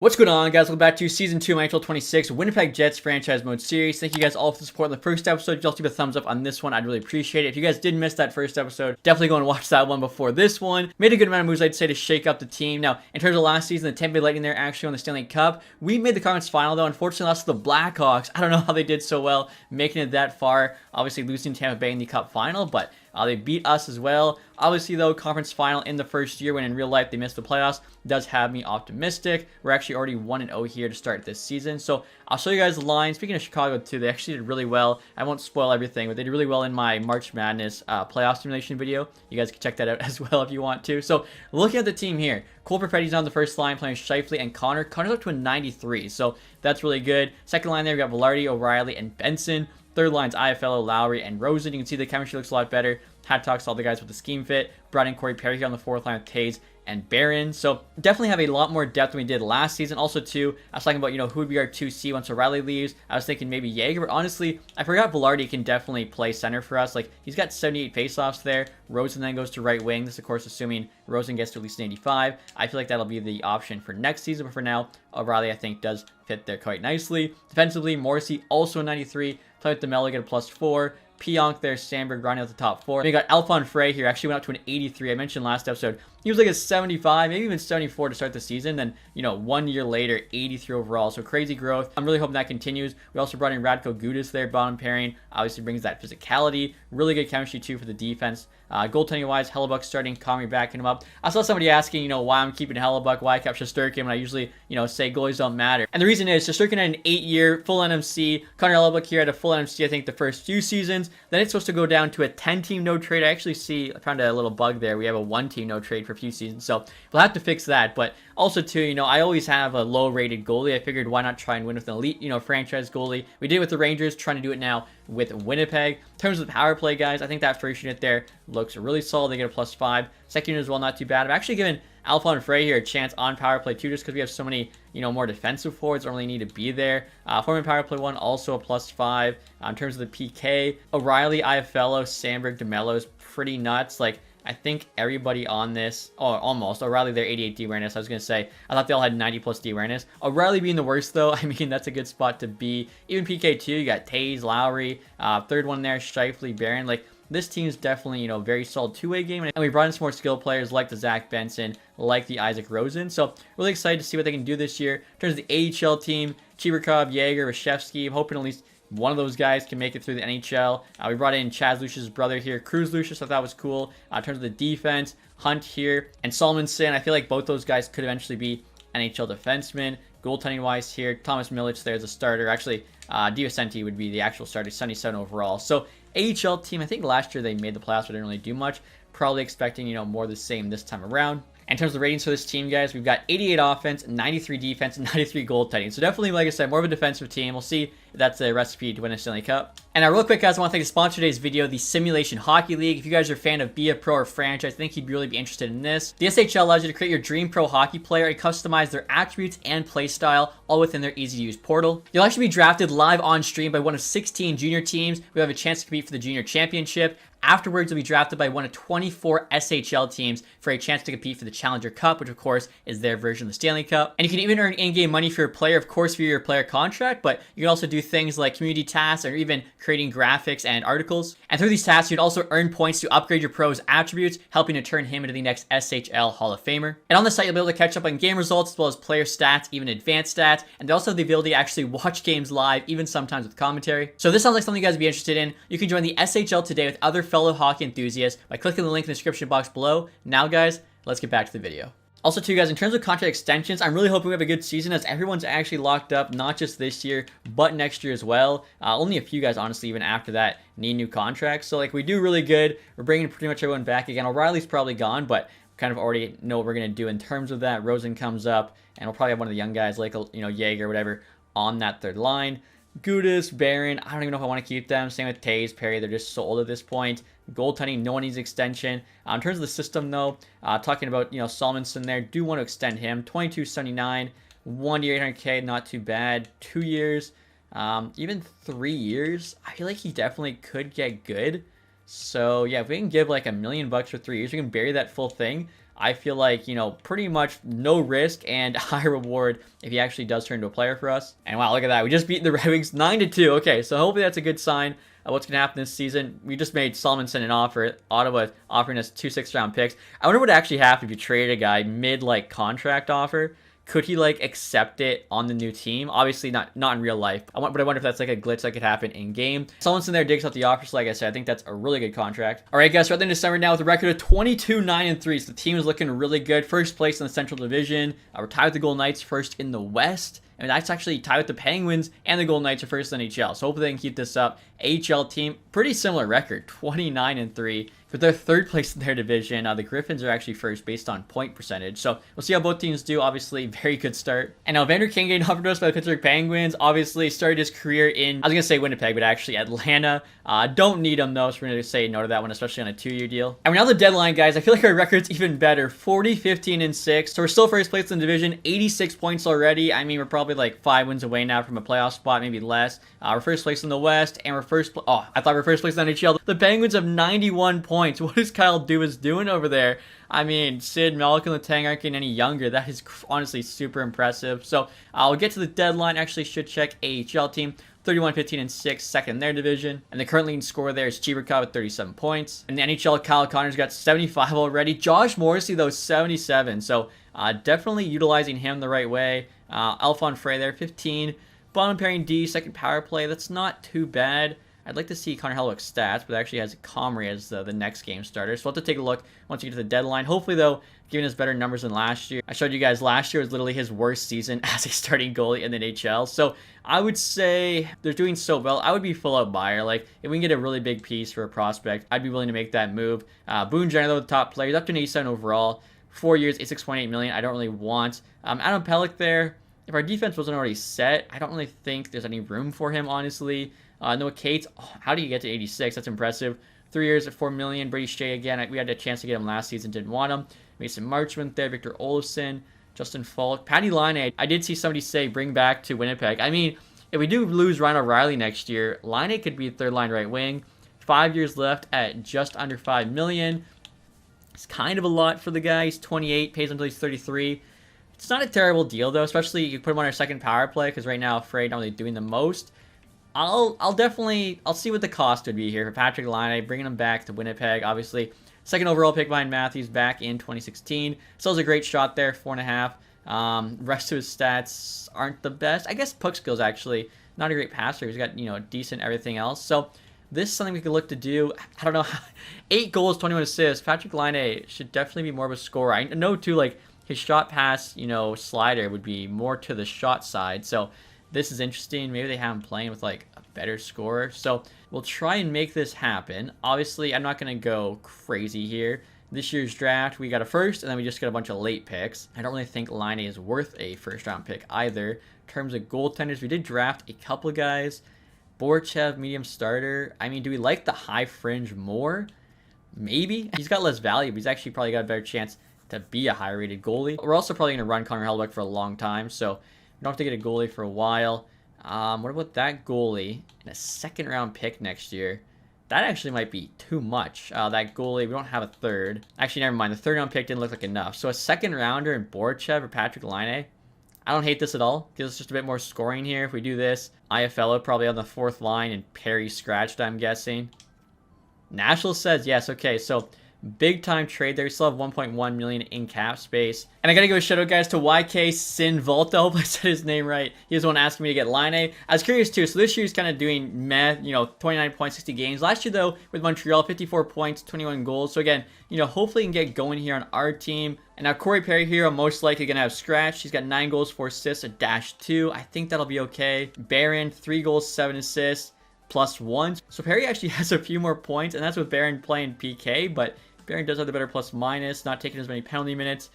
What's going on, guys? Welcome back to Season 2 of NHL 26 Winnipeg Jets Franchise Mode Series. Thank you guys all for the support in the first episode. You also give a thumbs up on this one. I'd really appreciate it. If you guys did miss that first episode, definitely go and watch that one before this one. Made a good amount of moves, I'd say, to shake up the team. Now, in terms of last season, the Tampa Bay Lightning there actually won the Stanley Cup. We made the conference final, though. Unfortunately, lost to the Blackhawks. I don't know how they did so well making it that far. Obviously, losing Tampa Bay in the Cup final, but they beat us as well. Obviously, though, conference final in the first year when in real life they missed the playoffs does have me optimistic. We're actually already 1-0 here to start this season. So I'll show you guys the line. Speaking of Chicago, too, they actually did really well. I won't spoil everything, but they did really well in my March Madness playoff simulation video. You guys can check that out as well if you want to. So looking at the team here, Cole Perfetti's on the first line playing Scheifele and Connor. Connor's up to a 93, so that's really good. Second line there, we got Velarde, O'Reilly, and Benson. Third line's IFL, Lowry, and Rosen. You can see the chemistry looks a lot better. Hat talks to all the guys with the scheme fit. Brought in Corey Perry here on the fourth line with Taves and Barron. So definitely have a lot more depth than we did last season. Also, too, I was talking about, who would be our 2C once O'Reilly leaves. I was thinking maybe Jaeger, but honestly, I forgot Velarde can definitely play center for us. Like, he's got 78 faceoffs there. Rosen then goes to right wing. This, of course, assuming Rosen gets to at least an 85. I feel like that'll be the option for next season, but for now, O'Reilly, I think, does fit there quite nicely. Defensively, Morrissey, also a 93. Play with DeMello, get a +4. Pionk there, Sandberg running out the top four. We got Alphonse Frey here, actually went up to an 83. I mentioned last episode, he was like a 75, maybe even 74 to start the season. Then, 1 year later, 83 overall. So crazy growth. I'm really hoping that continues. We also brought in Radko Gudas there, bottom pairing. Obviously brings that physicality. Really good chemistry, too, for the defense. Goaltending-wise, Hellebuck starting, Comrie backing him up. I saw somebody asking, why I'm keeping Hellebuck, why I kept Shesterkin, when I usually, say goalies don't matter. And the reason is, Shesterkin had an 8-year full NMC. Connor Hellebuck here had a full NMC, I think, the first few seasons. Then it's supposed to go down to a 10-team no trade. I actually I found a little bug there. We have a 1-team no trade for a few seasons, so we'll have to fix that. But also, too, I always have a low-rated goalie. I figured why not try and win with an elite, franchise goalie. We did it with the Rangers, trying to do it now with Winnipeg. In terms of the power play, guys, I think that first unit there looks really solid. They get a +5. Second unit as well, not too bad. I'm actually giving Alphonse Frey here a chance on power play, too, just because we have so many, more defensive forwards don't really need to be there. Foreman power play 1, also a +5. In terms of the PK, O'Reilly, Iaffello, Sandberg, DeMello is pretty nuts. Like, I think everybody on this, almost. O'Reilly, they're 88 D-awareness. I was going to say, I thought they all had 90+ D-awareness. O'Reilly being the worst, though, I mean, that's a good spot to be. Even PK2, you got Taves, Lowry. Third one there, Scheifele, Barron. Like, this team's definitely, very solid two-way game. And we brought in some more skill players like the Zach Benson, like the Isaac Rosen. So, really excited to see what they can do this year. In terms of the AHL team, Chibrikov, Jaeger, Rashevsky. I'm hoping at least one of those guys can make it through the NHL. We brought in Chaz Lucius' brother here, Cruz Lucius. I thought was cool. In terms of the defense, Hunt here and Salmonson. I feel like both those guys could eventually be NHL defensemen. Goaltending-wise here, Thomas Milic there as a starter. Actually, DiVicente would be the actual starter, 77 overall. So, AHL team, I think last year they made the playoffs, but didn't really do much. Probably expecting, more of the same this time around. In terms of the ratings for this team, guys, we've got 88 offense, 93 defense, and 93 goaltending. So definitely, like I said, more of a defensive team. We'll see if that's a recipe to win a Stanley Cup. And real quick, guys, I want to thank the sponsor of today's video, the Simulation Hockey League. If you guys are a fan of Be a Pro or franchise, I think you'd really be interested in this. The SHL allows you to create your dream pro hockey player and customize their attributes and play style, all within their easy-to-use portal. You'll actually be drafted live on stream by one of 16 junior teams who have a chance to compete for the junior championship. Afterwards, you'll be drafted by one of 24 SHL teams for a chance to compete for the Challenger Cup, which of course is their version of the Stanley Cup. And you can even earn in-game money for your player, of course, via your player contract, but you can also do things like community tasks or even creating graphics and articles. And through these tasks, you'd also earn points to upgrade your pro's attributes, helping to turn him into the next SHL Hall of Famer. And on the site, you'll be able to catch up on game results as well as player stats, even advanced stats, and they also have the ability to actually watch games live, even sometimes with commentary. So if this sounds like something you guys would be interested in, you can join the SHL today with other fellow hockey enthusiasts by clicking the link in the description box below. Now, guys, let's get back to the video. Also, too, guys, in terms of contract extensions, I'm really hoping we have a good season as everyone's actually locked up, not just this year, but next year as well. Only a few guys, honestly, even after that, need new contracts. So, like, we do really good. We're bringing pretty much everyone back again. O'Reilly's probably gone, but kind of already know what we're going to do in terms of that. Rosen comes up, and we'll probably have one of the young guys, like, Jaeger or whatever, on that third line. Gudas, Barron, I don't even know if I want to keep them. Same with Taves, Perry, they're just so old at this point. Goaltending, no one needs extension. In terms of the system, though, talking about, Salmonson there, do want to extend him. 22.79, 1 year, 800K, not too bad. 2 years, even 3 years. I feel like he definitely could get good. So, yeah, if we can give like $1 million for 3 years, we can bury that full thing. I feel like, you know, pretty much no risk and high reward if he actually does turn into a player for us. And wow, look at that. We just beat the Red Wings 9-2. Okay, so hopefully that's a good sign of what's going to happen this season. We just made Solomon an offer. Ottawa offering us 2 6th-round picks. I wonder what would actually happen if you traded a guy mid, like, contract offer. Could he, like, accept it on the new team? Obviously, not in real life. But I wonder if that's, like, a glitch that could happen in-game. Someone's in there digs out the offer, so like I said, I think that's a really good contract. All right, guys, we're at the end of December now with a record of 22-9-3. So the team is looking really good. First place in the Central Division. We're tied with the Golden Knights, first in the West. And that's actually tied with the Penguins, and the Golden Knights are first in the NHL. So hopefully they can keep this up. AHL team, pretty similar record, 29-3. But they're third place in their division. The Griffins are actually first based on point percentage. So we'll see how both teams do. Obviously, very good start. And now Vander King getting offered to us by the Pittsburgh Penguins. Obviously, started his career in, I was going to say Winnipeg, but actually Atlanta. Don't need him, though, so we're going to say no to that one, especially on a 2-year deal. And we're now the deadline, guys. I feel like our record's even better. 40-15-6. So we're still first place in the division. 86 points already. I mean, we're probably like 5 wins away now from a playoff spot, maybe less. We're first place in the West, and we're I thought we were first place in the NHL. The Penguins have 91 points. What is Kyle Dubas doing over there? I mean, Sid, Malkin, and Letang aren't getting any younger. That is honestly super impressive. So I'll get to the deadline. Actually, should check AHL team. 31-15-6, second in their division. And the current leading scorer there is Cheevercott with 37 points. In the NHL, Kyle Connor's got 75 already. Josh Morrissey, though, 77. So definitely utilizing him the right way. Alphon Frey there, 15. Bottom pairing D, second power play. That's not too bad. I'd like to see Connor Hellebuyck's stats, but it actually has Comrie as the next game starter. So we'll have to take a look once we get to the deadline. Hopefully, though, giving us better numbers than last year. I showed you guys last year was literally his worst season as a starting goalie in the NHL. So I would say they're doing so well. I would be full-out buyer. Like, if we can get a really big piece for a prospect, I'd be willing to make that move. Boone Jenner, though, the top player. He's up to an 87 overall. 4 years, $86.8 million. I don't really want. Adam Pelech there. If our defense wasn't already set, I don't really think there's any room for him, honestly. Noah Cates, how do you get to 86? That's impressive. 3 years at $4 million. Brady Shea again. We had a chance to get him last season, didn't want him. Mason Marchment there. Victor Olofsson, Justin Falk, Patty Laine. I did see somebody say bring back to Winnipeg. I mean, if we do lose Ryan O'Reilly next year, Laine could be third line right wing. 5 years left at just under $5 million. It's kind of a lot for the guy. He's 28, pays until he's 33. It's not a terrible deal, though, especially you put him on our second power play, because right now, Frey not really doing the most. I'll see what the cost would be here for Patrick Laine, bringing him back to Winnipeg. Obviously, second overall pick behind Matthews back in 2016. Still has a great shot there, 4.5. Rest of his stats aren't the best. I guess puck skills actually not a great passer. He's got, you know, decent everything else. So this is something we could look to do. I don't know, 8 goals, 21 assists. Patrick Laine should definitely be more of a scorer. I know too, like his shot pass, you know, slider would be more to the shot side. So this is interesting. Maybe they have him playing with like a better scorer. So we'll try and make this happen. Obviously, I'm not going to go crazy here. This year's draft, we got a first, and then we just got a bunch of late picks. I don't really think Laine is worth a first-round pick either. In terms of goaltenders, we did draft a couple of guys. Borchev, medium starter. I mean, do we like the high fringe more? Maybe. He's got less value, but he's actually probably got a better chance to be a high-rated goalie. We're also probably going to run Connor Hellebuyck for a long time, so we don't have to get a goalie for a while. What about that goalie and a second-round pick next year? That actually might be too much. That goalie, we don't have a third. Actually, never mind. The third-round pick didn't look like enough. So a second-rounder in Borchev or Patrick Laine, I don't hate this at all. Gives us just a bit more scoring here if we do this. IFLO probably on the fourth line, and Perry scratched, I'm guessing. Nashville says yes. Okay, so big time trade there. We still have 1.1 million in cap space. And I gotta go shout out, guys, to YK Sinvolta. I hope I said his name right. He was the one asking me to get Laine. I was curious too. So this year he's kind of doing meh, you know, 29 points, 60 games. Last year though, with Montreal, 54 points, 21 goals. So again, you know, hopefully he can get going here on our team. And now Corey Perry here, I'm most likely gonna have scratched. He's got 9 goals, 4 assists, a -2. I think that'll be okay. Barron, 3 goals, 7 assists, +1. So Perry actually has a few more points, and that's with Barron playing PK, but Barron does have the better plus-minus, not taking as many penalty minutes.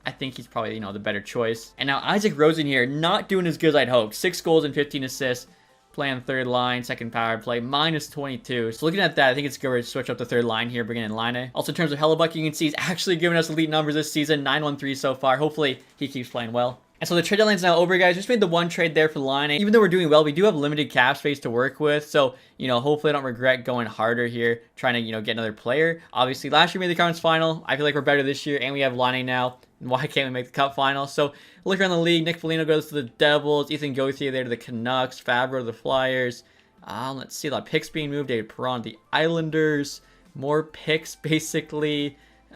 I think he's probably, you know, the better choice. And now Isaac Rosen here, not doing as good as I'd hoped. 6 goals and 15 assists, playing third line, second power play, -22. So looking at that, I think it's good to switch up the third line here, bringing in Laine. Also, in terms of Hellebuyck, you can see he's actually giving us elite numbers this season, 913 so far. Hopefully, he keeps playing well. And so the trade deadline's now over, guys. Just made the one trade there for Line. Even though we're doing well, we do have limited cap space to work with. So, hopefully I don't regret going harder here, trying to, get another player. Obviously, last year we made the conference final. I feel like we're better this year, and we have Line now. Why can't we make the cup final? So, look around the league. Nick Foligno goes to the Devils. Ethan Gauthier there to the Canucks. Fabro to the Flyers. Let's see, a lot of picks being moved. David Perron to the Islanders. More picks, basically. We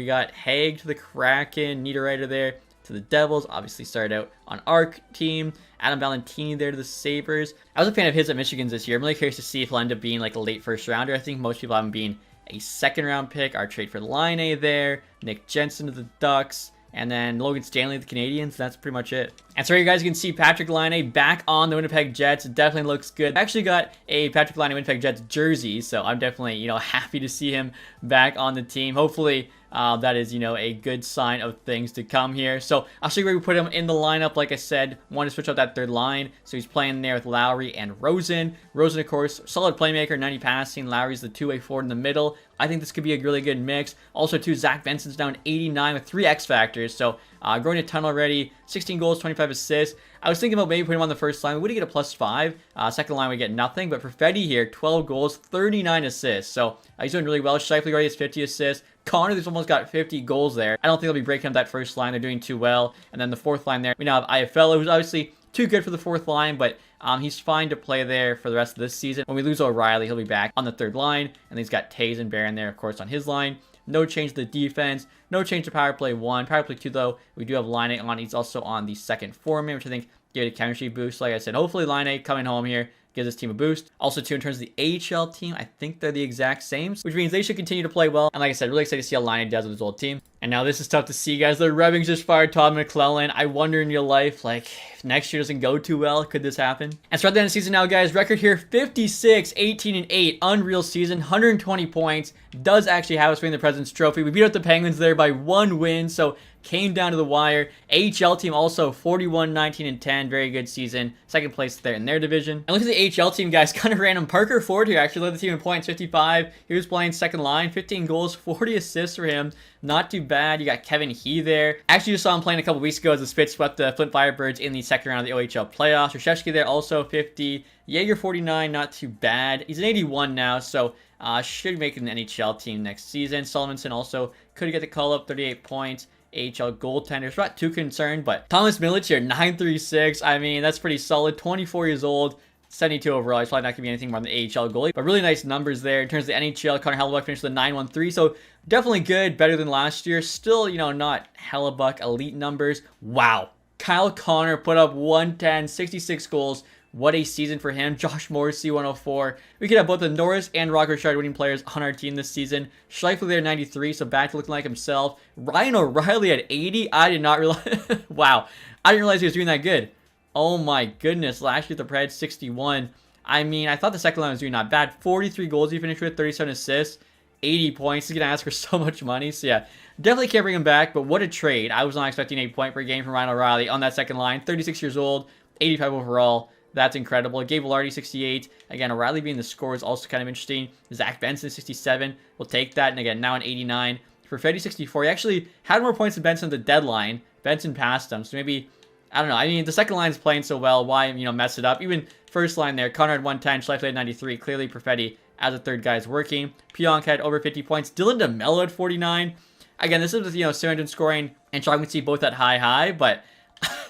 got Haig to the Kraken. Niederreiter there to the Devils. Obviously started out on our team. Adam Valentini there to the Sabres. I was a fan of his at Michigan's this year. I'm really curious to see if he'll end up being like a late first rounder. I think most people have him being a second round pick. Our trade for Line there. Nick Jensen to the Ducks. And then Logan Stanley to the Canadiens. That's pretty much it. And so you guys can see Patrik Laine back on the Winnipeg Jets. It definitely looks good. I actually got a Patrik Laine Winnipeg Jets jersey, so I'm definitely, happy to see him back on the team. Hopefully, that is, a good sign of things to come here. So I'll show you where we put him in the lineup. Like I said, want to switch up that third line. So he's playing there with Lowry and Rosen. Rosen, of course, solid playmaker, 90 passing. Lowry's the two-way forward in the middle. I think this could be a really good mix. Also, too, Zach Benson's down 89 with 3 X factors. So growing a ton already. 16 goals, 25 assists. I was thinking about maybe putting him on the first line. We would get a +5. Second line, we get nothing. But for Fetty here, 12 goals, 39 assists. So alre's doing really well. Scheifele already has 50 assists. Connor, who's almost got 50 goals there. I don't think they'll be breaking up that first line. They're doing too well. And then the fourth line there, we now have Iafella, who's obviously too good for the fourth line, but he's fine to play there for the rest of this season. When we lose O'Reilly, he'll be back on the third line. And then he's got Taves and Barron there, of course, on his line. No change to the defense. No change to power play 1. Power play 2, though, we do have Laine on. He's also on the second foreman, which I think gave a chemistry boost. Like I said, hopefully Laine coming home here gives this team a boost. Also, too, in terms of the AHL team, I think they're the exact same, which means they should continue to play well. And like I said, really excited to see how Laine does with his old team. And now this is tough to see, guys. The Red Wings just fired Todd McClellan. I wonder in your life, like, if next year doesn't go too well, could this happen? And so at the end of the season now, guys, record here, 56, 18, and 8. Unreal season, 120 points. Does actually have us winning the President's Trophy. We beat out the Penguins there by 1 win, so came down to the wire. AHL team also 41, 19, and 10. Very good season. Second place there in their division. And look at the AHL team, guys. Kind of random. Parker Ford here actually led the team in points, 55. He was playing second line, 15 goals, 40 assists for him. Not too bad. You got Kevin He there. Actually just saw him playing a couple weeks ago as the Spits swept the Flint Firebirds in the second round of the OHL playoffs. Rashevsky there also 50. Jaeger 49, not too bad. He's an 81 now, so should make an NHL team next season. Solomonson also could get the call up, 38 points. AHL goaltenders, not too concerned, but Thomas Milic here, 936. I mean, that's pretty solid. 24 years old, 72 overall. He's probably not going to be anything more than the AHL goalie, but really nice numbers there. In terms of the NHL, Connor Hellebuck finished with a 913, so definitely good, better than last year. Still, not Hellebuck elite numbers. Wow. Kyle Connor put up 110, 66 goals. What a season for him. Josh Morrissey, 104. We could have both the Norris and Rock Richard winning players on our team this season. Scheifele there, 93, so back to looking like himself. Ryan O'Reilly at 80. I did not realize. Wow. I didn't realize he was doing that good. Oh my goodness. Last year, the Preds, 61. I mean, I thought the second line was doing not bad. 43 goals he finished with, 37 assists, 80 points. He's going to ask for so much money. So yeah, definitely can't bring him back, but what a trade. I was not expecting a point per game from Ryan O'Reilly on that second line. 36 years old, 85 overall. That's incredible. Gabe Velarde, 68. Again, O'Reilly being the score is also kind of interesting. Zach Benson, 67. We'll take that. And again, now an 89. For Fetty, 64. He actually had more points than Benson at the deadline. Benson passed him. So maybe, I don't know. I mean, the second line is playing so well. Why, mess it up? Even first line there. Connor had 110. Schleifele had 93. Clearly, Perfetti as a third guy is working. Pionk had over 50 points. Dylan DeMello had 49. Again, this is with, Sarandon scoring and Sean see both at high, but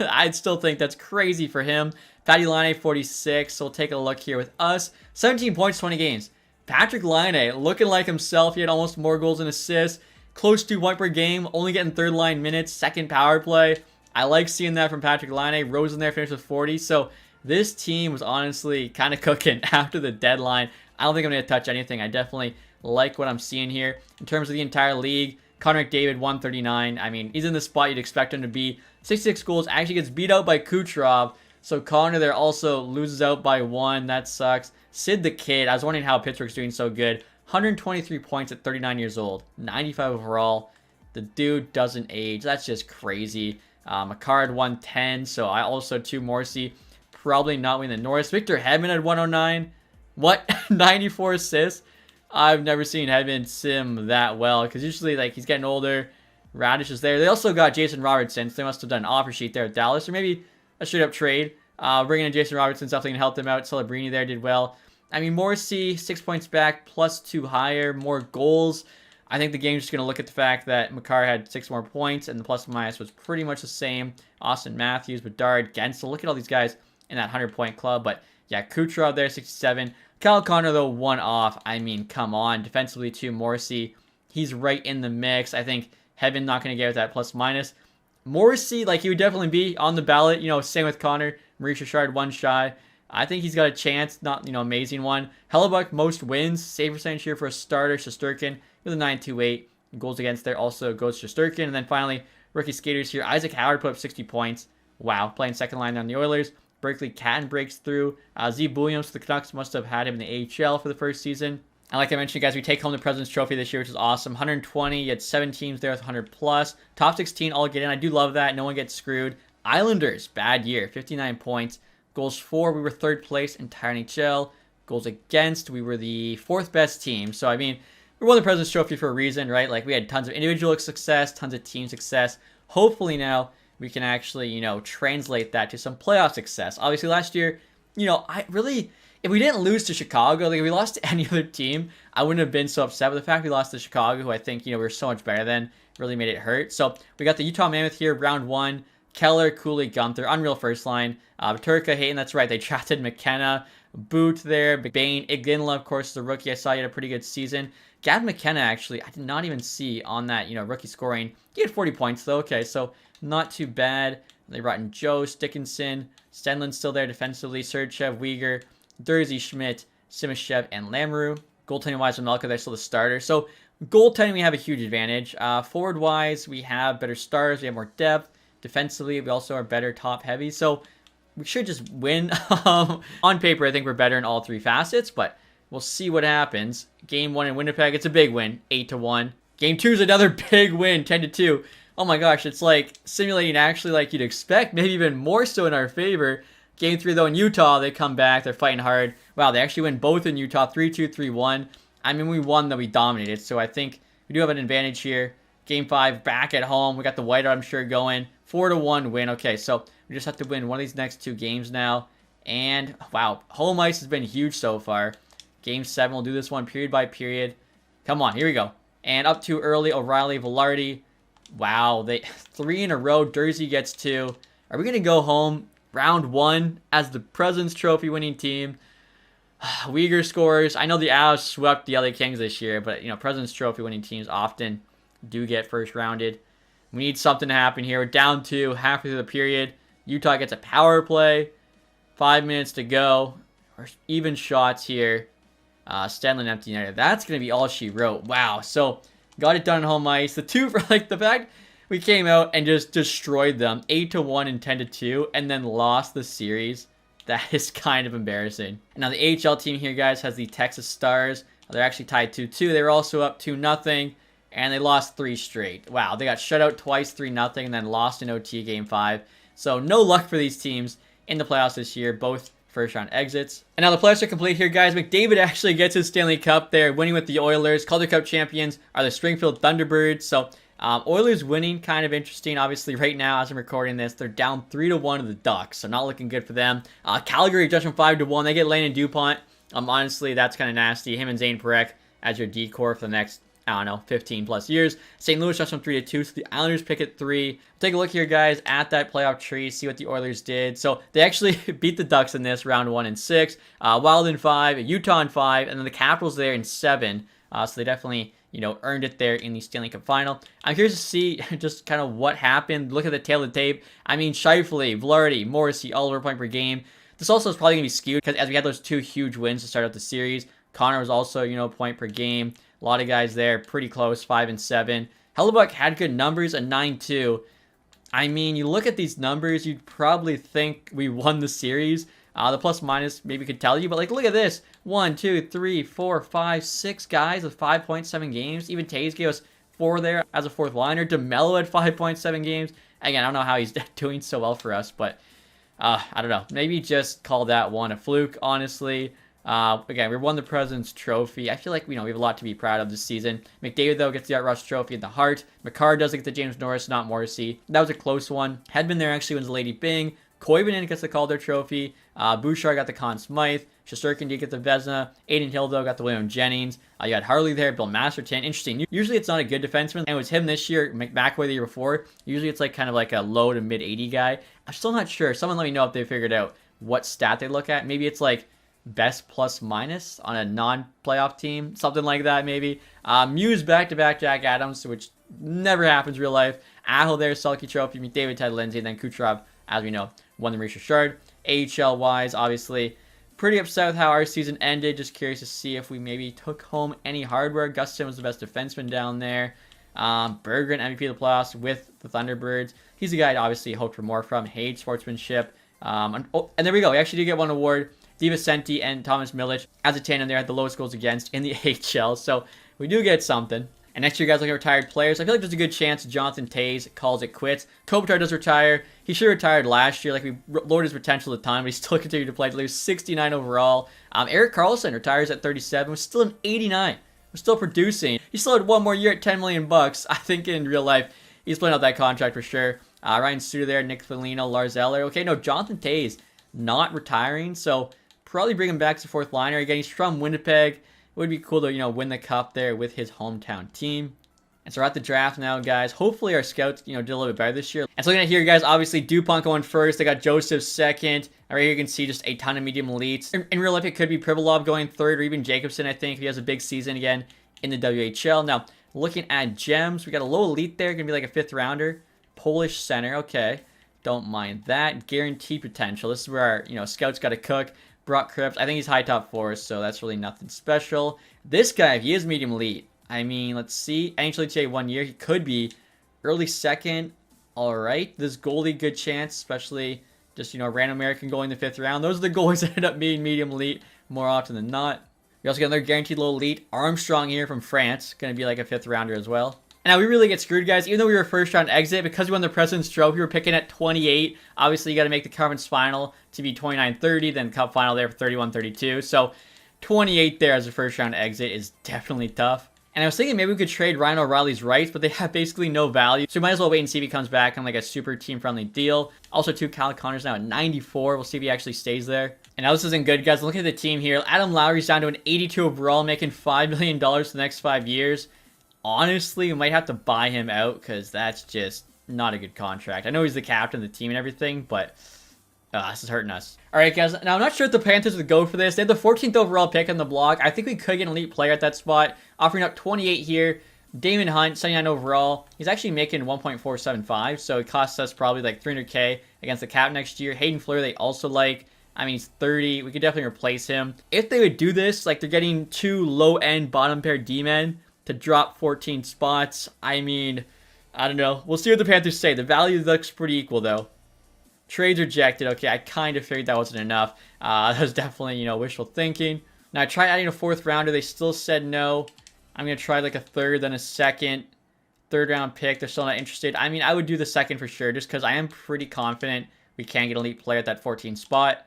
I'd still think that's crazy for him. Patty Laine, 46. So we'll take a look here with us. 17 points, 20 games. Patrik Laine looking like himself. He had almost more goals and assists. Close to 1 per game. Only getting third line minutes. Second power play. I like seeing that from Patrik Laine. Rosen there finished with 40. So this team was honestly kind of cooking after the deadline. I don't think I'm going to touch anything. I definitely like what I'm seeing here. In terms of the entire league, Connor McDavid, 139. I mean, he's in the spot you'd expect him to be. 66 goals. Actually gets beat out by Kucherov. So Connor there also loses out by 1. That sucks. Sid the Kid. I was wondering how Pittsburgh's doing so good. 123 points at 39 years old. 95 overall. The dude doesn't age. That's just crazy. Makar 110. So I also, too, Morrissey. Probably not winning the Norris. Victor Hedman at 109. What? 94 assists? I've never seen Hedman sim that well. Because usually, he's getting older. Radish is there. They also got Jason Robertson, so they must have done an offer sheet there at Dallas, or maybe a straight-up trade. Bringing in Jason Robertson definitely helped them out. Celebrini there did well. I mean, Morrissey, 6 points back, +2 higher, more goals. I think the game's just going to look at the fact that Makar had 6 more points, and the plus minus was pretty much the same. Austin Matthews, Bedard, Gensel. Look at all these guys in that 100-point club. But, yeah, Kucherov there, 67. Kyle Connor, though, 1 off. I mean, come on. Defensively, too, Morrissey. He's right in the mix. I think Heaven not going to get with that plus minus. Morrissey, like, he would definitely be on the ballot. You know, same with Connor. Maurice Richard, 1 shy. I think he's got a chance, not, you know, amazing one. Hellebuck, most wins. Save percentage here for a starter. Shesterkin with a 9.28. Goals against there also goes Shesterkin. And then finally, rookie skaters here. Isaac Howard put up 60 points. Wow, playing second line on the Oilers. Berkeley Catton breaks through. Z. Williams, the Canucks must have had him in the AHL for the first season. And like I mentioned, guys, we take home the President's Trophy this year, which is awesome. 120, you had 7 teams there with 100 plus. Top 16 all get in. I do love that. No one gets screwed. Islanders, bad year. 59 points. Goals for, we were 3rd place, entire NHL. Goals against, we were the 4th best team. So, I mean, we won the President's Trophy for a reason, right? Like, we had tons of individual success, tons of team success. Hopefully now we can actually, you know, translate that to some playoff success. Obviously, last year, you know, if we didn't lose to Chicago, like if we lost to any other team, I wouldn't have been so upset. But the fact we lost to Chicago, who I think, you know, we were so much better than, really made it hurt. So we got the Utah Mammoth here, round 1. Keller, Cooley, Gunther, unreal first line. Turka, Hayton, that's right. They drafted McKenna, Boot there, Bain, Iginla, of course, the rookie. I saw he had a pretty good season. Gavin McKenna, actually, I did not even see on that, you know, rookie scoring. He had 40 points, though. Okay, so not too bad. They brought in Joe, Dickinson, Stenlund's still there defensively, Sergeyev, Uyghur, Dursey, Schmidt, Simashev, and Lamoureux. Goaltending-wise, Melka, they're still the starter. So, goaltending, we have a huge advantage. Forward-wise, we have better stars. We have more depth. Defensively, we also are better top-heavy. So, we should just win. On paper, I think we're better in all 3 facets, but we'll see what happens. Game 1 in Winnipeg, it's a big win, 8-1. Game 2 is another big win, 10-2. Oh my gosh, it's like simulating actually like you'd expect, maybe even more so in our favor. Game 3, though, in Utah, they come back. They're fighting hard. Wow, they actually win both in Utah, 3-2, 3-1. I mean, we won, though. We dominated. So I think we do have an advantage here. Game 5, back at home. We got the whiteout, I'm sure, going. 4-1 win. Okay, so we just have to win one of these next 2 games now. And, wow, home ice has been huge so far. Game 7, we'll do this one period by period. Come on, here we go. And up too early, O'Reilly, Velarde. Wow, 3 in a row. Dursey gets 2. Are we going to go home round 1 as the President's Trophy winning team? Uyghur scores. I know the Avs swept the LA Kings this year, but, you know, President's Trophy winning teams often do get first rounded. We need something to happen here. We're down 2, halfway through the period. Utah gets a power play. 5 minutes to go. Or even shots here. Stanley empty netter. That's going to be all she wrote. Wow. So, got it done on home ice. The fact we came out and just destroyed them. 8-1 and 10-2. And then lost the series. That is kind of embarrassing. Now, the AHL team here, guys, has the Texas Stars. They're actually tied 2-2. They were also up 2-0. And they lost 3 straight. Wow. They got shut out twice, 3-0. And then lost in OT game 5. So, no luck for these teams in the playoffs this year. Both first round exits. And now the playoffs are complete here, guys. McDavid actually gets his Stanley Cup there, winning with the Oilers. Calder Cup champions are the Springfield Thunderbirds. So Oilers winning, kind of interesting. Obviously, right now, as I'm recording this, they're down 3-1 to the Ducks. So not looking good for them. Calgary just from 5-1. They get Landon Dupont. Honestly, that's kind of nasty. Him and Zane Parekh as your decor for the next, I don't know, 15 plus years. St. Louis just from 3-2, so the Islanders pick at 3. Take a look here, guys, at that playoff tree, see what the Oilers did. So they actually beat the Ducks in this, round 1 in 6, Wild in 5, Utah in 5, and then the Capitals there in 7. So they definitely, you know, earned it there in the Stanley Cup final. I'm curious to see just kind of what happened. Look at the tail of the tape. I mean, Scheifele, Velarde, Morrissey, all over point per game. This also is probably going to be skewed because as we had those 2 huge wins to start out the series, Connor was also, you know, point per game. A lot of guys there, pretty close, 5 and 7. Hellebuck had good numbers, a 9-2. I mean, you look at these numbers, you'd probably think we won the series. The plus minus maybe could tell you, but like, look at this. 1, 2, 3, 4, 5, 6 guys with 5.7 games. Even Taves gave us 4 there as a 4th liner. DeMello had 5.7 games. Again, I don't know how he's doing so well for us, but I don't know. Maybe just call that one a fluke, honestly. Again, we won the President's Trophy. I feel like we have a lot to be proud of this season. McDavid, though, gets the Art Rush Trophy in the heart. McCarr doesn't get the James Norris, not Morrissey. That was a close one. Hedman there actually wins the Lady Byng. Koivunen gets the Calder Trophy. Bouchard got the Conn Smythe. Shesterkin did get the Vezina. Aiden Hill, though, got the William Jennings. You had Harley there, Bill Masterton. Interesting. Usually it's not a good defenseman, and it was him this year, McAvoy the year before. Usually it's like kind of like a low to mid 80 guy. I'm still not sure. Someone let me know if they figured out what stat they look at. Maybe it's like best plus minus on a non-playoff team, something like that maybe. Muse back-to-back Jack Adams, which never happens in real life. Aho there, Selke Trophy, McDavid, Ted Lindsay, and then Kucherov, as we know, won the Maurice Richard. AHL-wise, obviously, pretty upset with how our season ended. Just curious to see if we maybe took home any hardware. Gustin was the best defenseman down there. Berggren, MVP of the playoffs with the Thunderbirds. He's a guy I'd obviously hoped for more from. Hate sportsmanship. And there we go. We actually did get one award. DiVicenti and Thomas Milic as a tandem there had the lowest goals against in the AHL. So we do get something. And next year, guys, looking at retired players. I feel like there's a good chance Jonathan Toews calls it quits. Kopitar does retire. He should have retired last year. Like, we lowered his potential at the time, but he still continued to play. He was 69 overall. Erik Karlsson retires at 37. Was still an 89. Was still producing. He still had one more year at $10 million. I think in real life, he's playing out that contract for sure. Ryan Suter there, Nick Foligno, Lars Eller. Okay, no, Jonathan Toews not retiring, so probably bring him back to fourth liner. Again, he's from Winnipeg. It would be cool to, win the cup there with his hometown team. And so we're at the draft now, guys. Hopefully our scouts, did a little bit better this year. And so looking at here, guys, obviously DuPont going first. They got Joseph second. And right here you can see just a ton of medium elites. In real life, it could be Privalov going third, or even Jacobson, I think, if he has a big season again in the WHL. Now, looking at gems, we got a low elite there. Going to be like a fifth rounder. Polish center, okay. Don't mind that. Guaranteed potential. This is where our, scouts got to cook. Brock Cripps, I think he's high top four, so that's really nothing special. This guy, if he is medium elite, I mean, let's see. NHL ETA 1 year, he could be early second. All right, this goalie, good chance, especially just, random American going the fifth round. Those are the goalies that end up being medium elite more often than not. We also got another guaranteed low elite. Armstrong here from France, going to be like a fifth rounder as well. And now we really get screwed, guys. Even though we were first round exit, because we won the President's Trophy, we were picking at 28. Obviously, you got to make the conference final to be 29-30, then cup final there for 31-32. So 28 there as a first round exit is definitely tough. And I was thinking maybe we could trade Ryan O'Reilly's rights, but they have basically no value. So we might as well wait and see if he comes back on like a super team-friendly deal. Also, too, Kyle Connor's now at 94. We'll see if he actually stays there. And now this isn't good, guys. Looking at the team here, Adam Lowry's down to an 82 overall, making $5 million for the next 5 years. Honestly, we might have to buy him out because that's just not a good contract. I know he's the captain of the team and everything, but this is hurting us. All right, guys. Now, I'm not sure if the Panthers would go for this. They have the 14th overall pick on the block. I think we could get an elite player at that spot. Offering up 28 here. Damon Hunt, 79 overall. He's actually making 1.475, so it costs us probably like $300K against the cap next year. Hayden Fleury, they also like. I mean, he's 30. We could definitely replace him. If they would do this, like they're getting 2 low-end bottom pair D-men to drop 14 spots. I mean, I don't know. We'll see what the Panthers say. The value looks pretty equal, though. Trades rejected. Okay, I kind of figured that wasn't enough. That was definitely, wishful thinking. Now, I tried adding a fourth rounder. They still said no. I'm going to try like a third, then a second. Third round pick. They're still not interested. I mean, I would do the second for sure, just because I am pretty confident we can get an elite player at that 14 spot.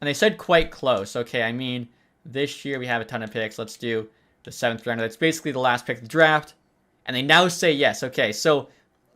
And they said quite close. Okay, I mean, this year we have a ton of picks. Let's do the 7th rounder. That's basically the last pick of the draft. And they now say yes. Okay, so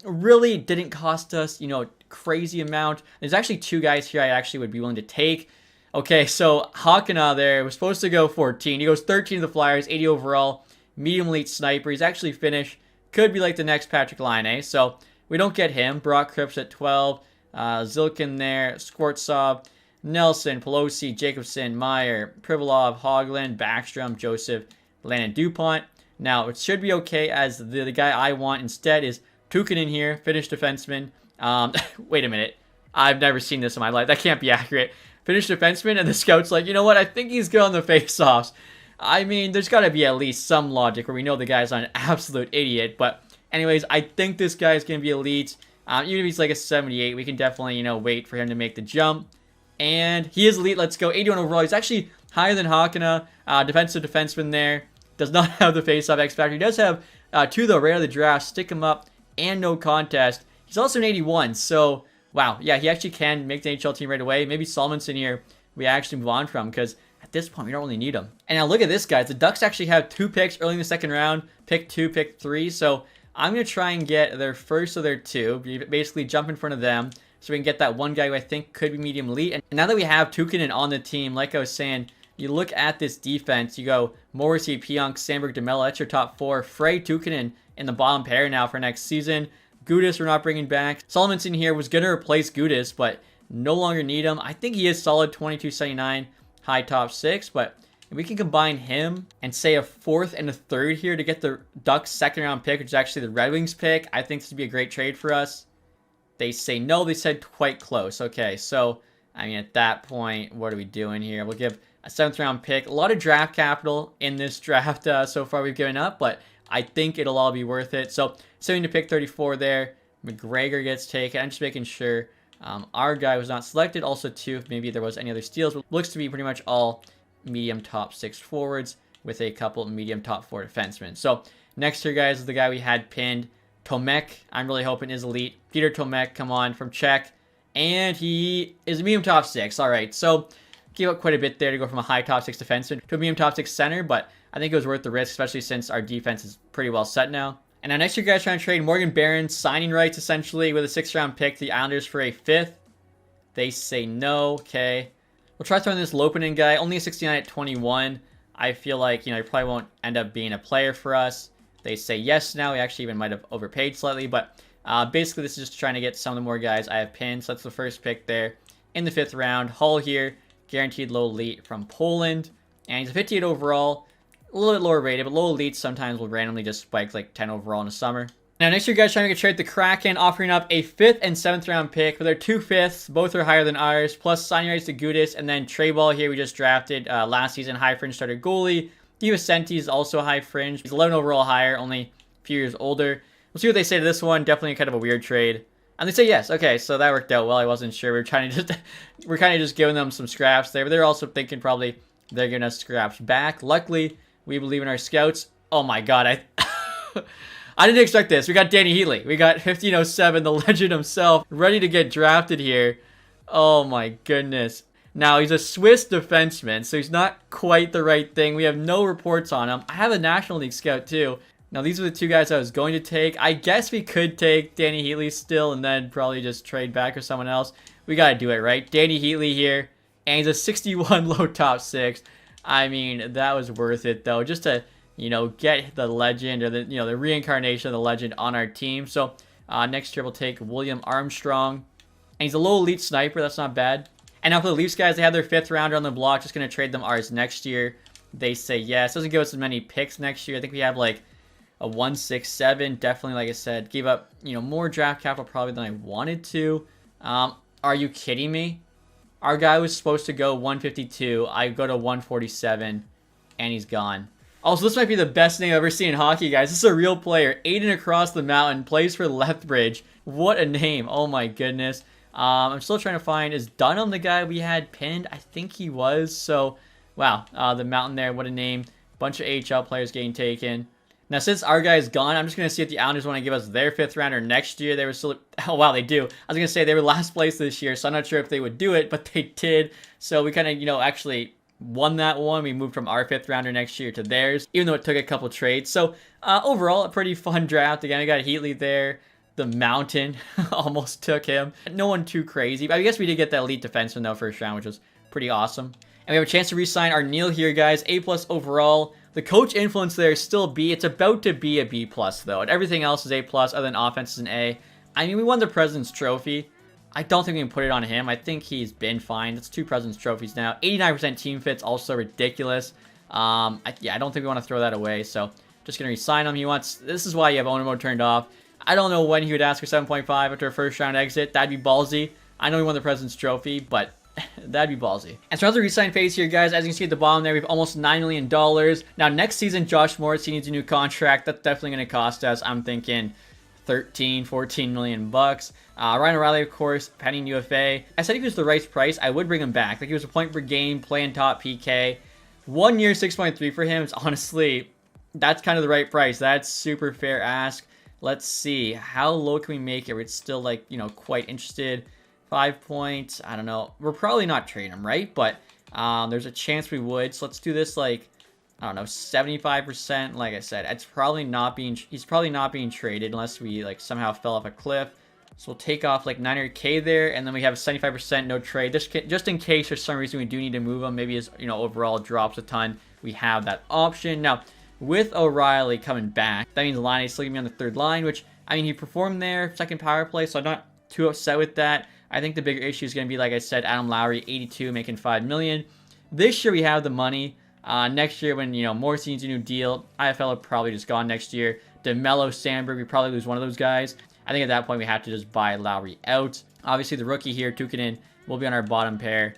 really didn't cost us, crazy amount. There's actually 2 guys here I actually would be willing to take. Okay, so Hakana there was supposed to go 14. He goes 13 to the Flyers, 80 overall, medium elite sniper. He's actually finished. Could be like the next Patrick Laine. So we don't get him. Brock Cripps at 12. Zilkin there, Skvortsov, Nelson, Pelosi, Jacobson, Meyer, Privalov, Hoagland, Backstrom, Joseph, Landon DuPont. Now, it should be okay as the guy I want instead is Tukkanen here, Finnish defenseman. Wait a minute. I've never seen this in my life. That can't be accurate. Finnish defenseman, and the scout's like, you know what? I think he's good on the face-offs. I mean, there's got to be at least some logic where we know the guy's not an absolute idiot. But anyways, I think this guy's going to be elite. Even if he's like a 78, we can definitely, wait for him to make the jump. And he is elite. Let's go. 81 overall. He's actually higher than Hakana. Defensive defenseman there. Does not have the face-off X factor. He does have 2 though, right out of the draft. Stick him up and no contest. He's also an 81. So, wow. Yeah, he actually can make the NHL team right away. Maybe Salmonson here we actually move on from because at this point, we don't really need them. And now look at this, guys. The Ducks actually have 2 picks early in the second round, pick 2, pick 3. So I'm going to try and get their first of their 2, basically jump in front of them so we can get that one guy who I think could be medium elite. And now that we have Tukinen on the team, like I was saying, you look at this defense, you go Morrissey, Pionk, Sandberg, DeMello, that's your top 4. Frey, Tukinen in the bottom pair now for next season. Gudis we're not bringing back. Solomonson here was going to replace Gudis, but no longer need him. I think he is solid 22.79, high top 6, but if we can combine him and say a 4th and a 3rd here to get the Ducks' second round pick, which is actually the Red Wings pick, I think this would be a great trade for us. They say no, they said quite close. Okay, so, I mean, at that point, what are we doing here? We'll give a 7th round pick. A lot of draft capital in this draft so far we've given up, but I think it'll all be worth it. So, sitting to pick 34 there. McGregor gets taken. I'm just making sure our guy was not selected. Also, too, if maybe there was any other steals. Looks to be pretty much all medium top 6 forwards with a couple medium top 4 defensemen. So, next here, guys, is the guy we had pinned. Tomek, I'm really hoping is elite. Peter Tomek, come on, from Czech. And he is a medium top 6. All right, so gave up quite a bit there to go from a high top 6 defenseman to a medium top 6 center, but I think it was worth the risk, especially since our defense is pretty well set now. And now next year, guys, trying to trade Morgan Barron, signing rights, essentially, with a 6th round pick to the Islanders for a 5th. They say no. Okay. We'll try throwing this Lopinen guy. Only a 69 at 21. I feel like, he probably won't end up being a player for us. They say yes now. We actually even might have overpaid slightly, but basically this is just trying to get some of the more guys I have pinned. So that's the first pick there in the 5th round. Hull here, guaranteed low elite from Poland. And he's a 58 overall. A little bit lower rated, but low elites sometimes will randomly just spike like 10 overall in the summer. Now, next year, guys, trying to get trade the Kraken, offering up a 5th and 7th round pick. With their 2 5ths, both are higher than ours, plus signing rights to Gudis, and then Trey Ball here we just drafted last season, high fringe starter goalie. DiVicenti is also high fringe. He's 11 overall higher, only a few years older. We'll see what they say to this one. Definitely kind of a weird trade. And they say yes. Okay, so that worked out well. I wasn't sure. We're kind of just giving them some scraps there, but they're also thinking probably they're giving us scraps back. Luckily, we believe in our scouts. Oh my god, I didn't expect this. We got Danny Heatley. We got 1507, the legend himself, ready to get drafted here. Oh my goodness. Now, he's a Swiss defenseman, so he's not quite the right thing. We have no reports on him. I have a National League scout too. Now, these are the 2 guys I was going to take. I guess we could take Danny Heatley still and then probably just trade back with someone else. We got to do it, right? Danny Heatley here, and he's a 61 low top 6. I mean, that was worth it, though, just to, get the legend or the reincarnation of the legend on our team. So, next year we'll take William Armstrong, and he's a low elite sniper. That's not bad. And now for the Leafs, guys, they have their 5th rounder on the block. Just going to trade them ours next year. They say yes. Doesn't give us as many picks next year. I think we have like a 167. Definitely, like I said, gave up, more draft capital probably than I wanted to. Are you kidding me? Our guy was supposed to go 152. I go to 147, and he's gone. Also, this might be the best thing I've ever seen in hockey, guys. This is a real player. Aiden across the mountain, plays for Lethbridge. What a name. Oh, my goodness. I'm still trying to find, is Dunham the guy we had pinned? I think he was. So, wow. The mountain there, what a name. Bunch of AHL players getting taken. Now, since our guy is gone, I'm just going to see if the Islanders want to give us their 5th rounder next year. They were still, oh, wow, they do. I was going to say they were last place this year, so I'm not sure if they would do it, but they did. So we kind of, actually won that one. We moved from our 5th rounder next year to theirs, even though it took a couple trades. So overall, a pretty fun draft. Again, I got Heatley there. The Mountain almost took him. No one too crazy. But I guess we did get that elite defenseman, though, first round, which was pretty awesome. And we have a chance to re-sign our Neil here, guys. A+ overall. The coach influence there is still B. It's about to be a B+, though. And everything else is A+, other than offense is an A. I mean, we won the President's Trophy. I don't think we can put it on him. I think he's been fine. That's 2 President's Trophies now. 89% team fit's also ridiculous. I don't think we want to throw that away. So, just going to re-sign him. This is why you have owner mode turned off. I don't know when he would ask for 7.5 after a first round exit. That'd be ballsy. I know he won the President's Trophy, but that'd be ballsy. And so, as the resign phase here, guys, as you can see at the bottom there, we have almost $9 million. Now, next season, Josh Morris, he needs a new contract. That's definitely going to cost us, I'm thinking, 13, 14 million bucks. Ryan O'Reilly, of course, pending UFA. I said if he was the right price, I would bring him back. Like, he was a point per game, playing top PK. 1 year, 6.3 for him. It's honestly, that's kind of the right price. That's super fair ask. Let's see. How low can we make it where it's still, like, quite interested? 5 points. I don't know. We're probably not trading him, right? But There's a chance we would. So let's do this like, I don't know, 75%. Like I said, he's probably not being traded unless we like somehow fell off a cliff. So we'll take off like 900K there, and then we have a 75% no trade. Just in case for some reason we do need to move him, maybe his overall drops a ton, we have that option. Now, with O'Reilly coming back, that means Line is still going to be on the third line, which, I mean, he performed there, second power play, so I'm not too upset with that. I think the bigger issue is going to be, like I said, Adam Lowry, 82, making $5 million. This year we have the money. Next year when, Morrison's a new deal, IFL are probably just gone next year. DeMello, Sandberg, we probably lose one of those guys. I think at that point we have to just buy Lowry out. Obviously the rookie here, Tukkanen, will be on our bottom pair.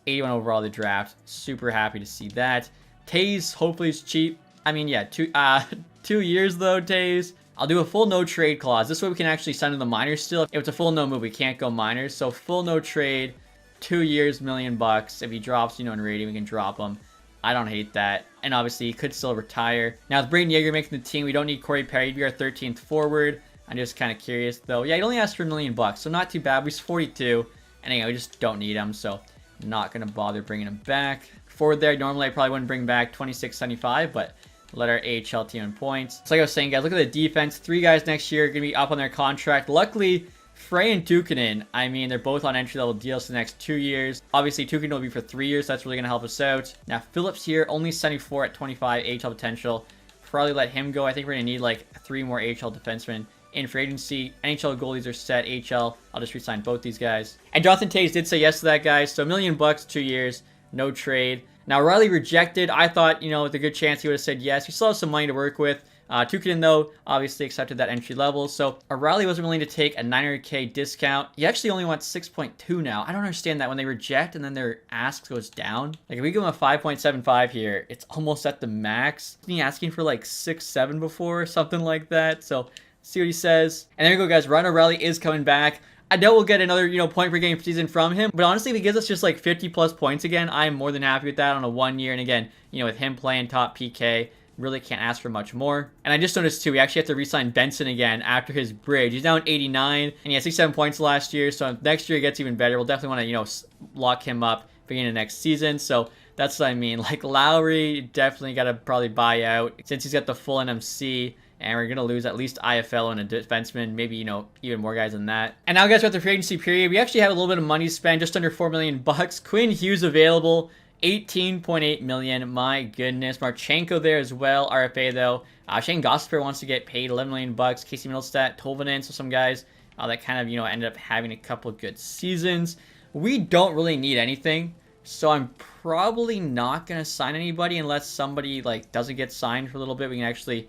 81 overall the draft. Super happy to see that. Taze, hopefully is cheap. I mean, yeah, 2 years though, Taze. I'll do a full no trade clause. This way we can actually send him the minors still. If it's a full no move, we can't go minors. So full no trade, 2 years, $1 million. If he drops, in rating, we can drop him. I don't hate that. And obviously he could still retire. Now with Braden Yeager making the team, we don't need Corey Perry to be our 13th forward. I'm just kind of curious though. Yeah, he only asked for $1 million, so not too bad. He's 42. And anyway, we just don't need him, so not going to bother bringing him back. Forward there, normally I probably wouldn't bring back 2675, but let our AHL team in points. So like I was saying, guys, look at the defense. 3 guys next year are going to be up on their contract. Luckily, Frey and Tukkanen, I mean, they're both on entry-level deals for the next 2 years. Obviously, Tukkanen will be for 3 years, so that's really going to help us out. Now, Phillips here, only 74 at 25 AHL potential. Probably let him go. I think we're going to need like 3 more AHL defensemen in free agency. NHL goalies are set. AHL, I'll just re-sign both these guys. And Jonathan Toews did say yes to that, guys. So $1 million, 2 years, no trade. Now, Riley rejected. I thought, with a good chance he would have said yes. We still have some money to work with. Tukkanen, though, obviously accepted that entry level. So O'Reilly wasn't willing to take a 900K discount. He actually only wants 6.2 now. I don't understand that. When they reject and then their ask goes down. Like, if we give him a 5.75 here, it's almost at the max. Isn't he asking for like 6.7 before or something like that? So see what he says. And there you go, guys. Ryan O'Reilly is coming back. I know we'll get another, point per game season from him, but honestly, if he gives us just like 50 plus points again, I'm more than happy with that on a 1 year. And again, with him playing top PK, really can't ask for much more. And I just noticed too, we actually have to re-sign Benson again after his bridge. He's down 89, and he had 67 points last year. So if next year it gets even better, we'll definitely want to, lock him up beginning of next season. So that's what I mean. Like Lowry, definitely got to probably buy out since he's got the full NMC. And we're going to lose at least IFL and a defenseman, maybe, even more guys than that. And now, guys, we're at the free agency period. We actually have a little bit of money to spend, just under $4 million. Quinn Hughes available, $18.8 million. My goodness. Marchenko there as well. RFA, though. Shane Gosper wants to get paid $11 million. Casey Middlestat, Tolvanen, so some guys that kind of, ended up having a couple good seasons. We don't really need anything. So I'm probably not going to sign anybody unless somebody, doesn't get signed for a little bit. We can actually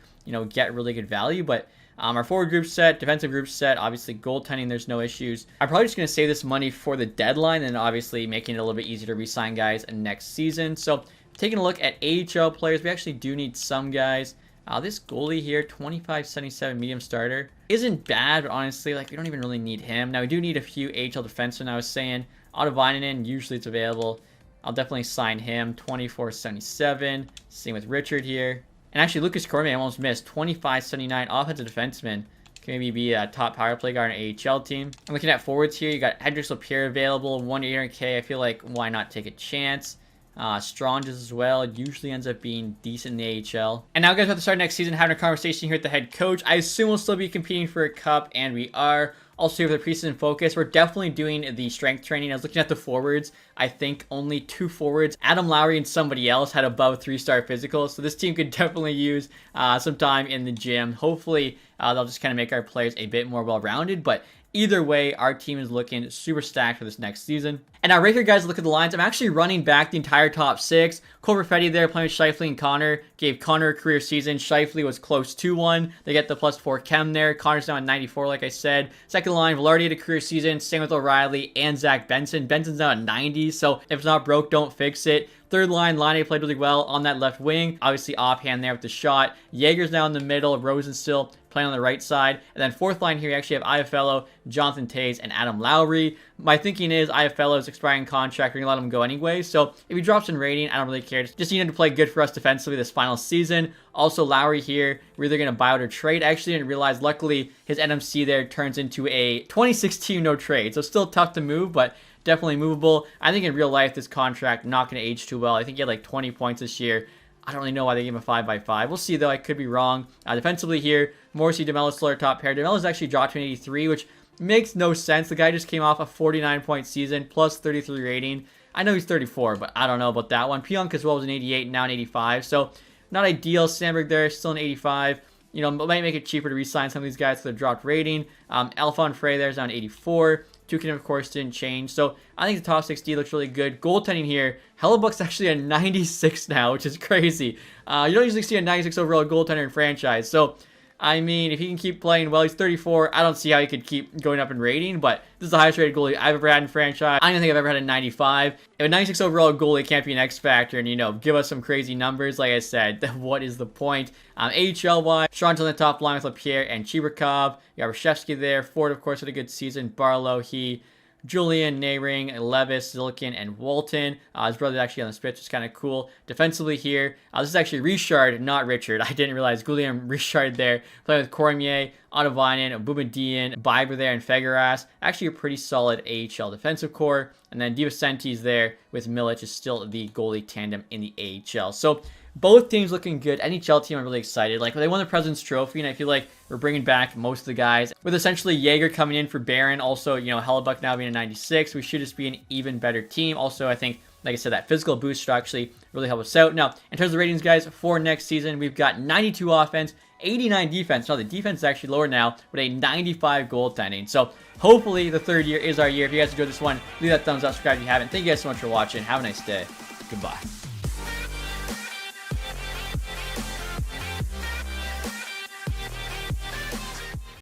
get really good value. But our forward group set, defensive group set, obviously goaltending, there's no issues. I'm probably just going to save this money for the deadline and obviously making it a little bit easier to re-sign guys next season. So taking a look at AHL players, we actually do need some guys. This goalie here, 25.77 medium starter, isn't bad, but honestly, we don't even really need him. Now, we do need a few AHL defensemen, I was saying. Otto Vainanen, usually it's available. I'll definitely sign him, 24.77. Same with Richard here. And actually, Lucas Cormier, I almost missed, 25.79 offensive defenseman. Can maybe be a top power play guy on an AHL team. I'm looking at forwards here. You got Hendrix Lapierre available, 1.800K. I feel like, why not take a chance? Stranges as well. Usually ends up being decent in the AHL. And now, guys, we have to start next season having a conversation here with the head coach. I assume we'll still be competing for a cup, and we are. Also, with the preseason focus, we're definitely doing the strength training. I was looking at the forwards. I think only 2 forwards, Adam Lowry and somebody else, had above 3-star physicals. So this team could definitely use some time in the gym. Hopefully, they'll just kind of make our players a bit more well-rounded. But either way, our team is looking super stacked for this next season. And now right here, guys, look at the lines. I'm actually running back the entire top 6. Cole Perfetti there playing with Scheifele and Connor. Gave Connor a career season. Scheifele was close to one. They get the +4 chem there. Connor's now at 94, like I said. Second line, Velarde had a career season. Same with O'Reilly and Zach Benson. Benson's now at 90, so if it's not broke, don't fix it. Third line, Laine played really well on that left wing. Obviously offhand there with the shot. Jaeger's now in the middle. Rosen still playing on the right side. And then fourth line here, you actually have Iafallo, Jonathan Toews, and Adam Lowry. My thinking is Iafallo's expiring contract. We're going to let him go anyway. So if he drops in rating, I don't really care. Just need him to play good for us defensively this final season. Also, Lowry here, we're either going to buy out or trade. I actually didn't realize, luckily, his NMC there turns into a 2016 no trade. So still tough to move, but definitely movable. I think in real life, this contract not going to age too well. I think he had like 20 points this year. I don't really know why they gave him a 5x5. We'll see, though. I could be wrong. Defensively here, Morrissey, DeMello, Slower top pair. DeMello's actually dropped to an 83, which makes no sense. The guy just came off a 49-point season, plus 33 rating. I know he's 34, but I don't know about that one. Pionk as well was an 88, now an 85. So, not ideal. Sandberg there, still an 85. You know, might make it cheaper to re-sign some of these guys for their dropped rating. Alphon Frey there's down 84. Tukin, of course, didn't change. So, I think the top 6D looks really good. Goaltending here, Hellebuck's actually a 96 now, which is crazy. You don't usually see a 96 overall goaltender in franchise. So, I mean, if he can keep playing well, he's 34. I don't see how he could keep going up in rating, but this is the highest rated goalie I've ever had in franchise. I don't think I've ever had a 95. If a 96 overall goalie can't be an X factor and, you know, give us some crazy numbers, like I said, then what is the point? AHL-wise, Sean's on the top line with LaPierre and Chibrikov. You got Reshevsky there. Ford, of course, had a good season. Barlow, Julian, Nehring, Levis, Zilkin, and Walton. His brother's actually on the Spitz, which is kind of cool. Defensively here, this is actually Richard, not Richard. I didn't realize Guillaume Richard there. Playing with Cormier, Ottavainen, Boumediene, Biber there, and Fegaras. Actually a pretty solid AHL defensive core. And then DiVicenti's there with Milic is still the goalie tandem in the AHL. So both teams looking good. NHL team, I'm really excited. Like, they won the President's Trophy, and I feel like we're bringing back most of the guys. With essentially Jaeger coming in for Barron, also, you know, Hellebuck now being a 96, we should just be an even better team. Also, I think, like I said, that physical boost should actually really help us out. Now, in terms of ratings, guys, for next season, we've got 92 offense, 89 defense. No, the defense is actually lower now with a 95 goaltending. So, hopefully, the third year is our year. If you guys enjoyed this one, leave that thumbs up, subscribe if you haven't. Thank you guys so much for watching. Have a nice day. Goodbye.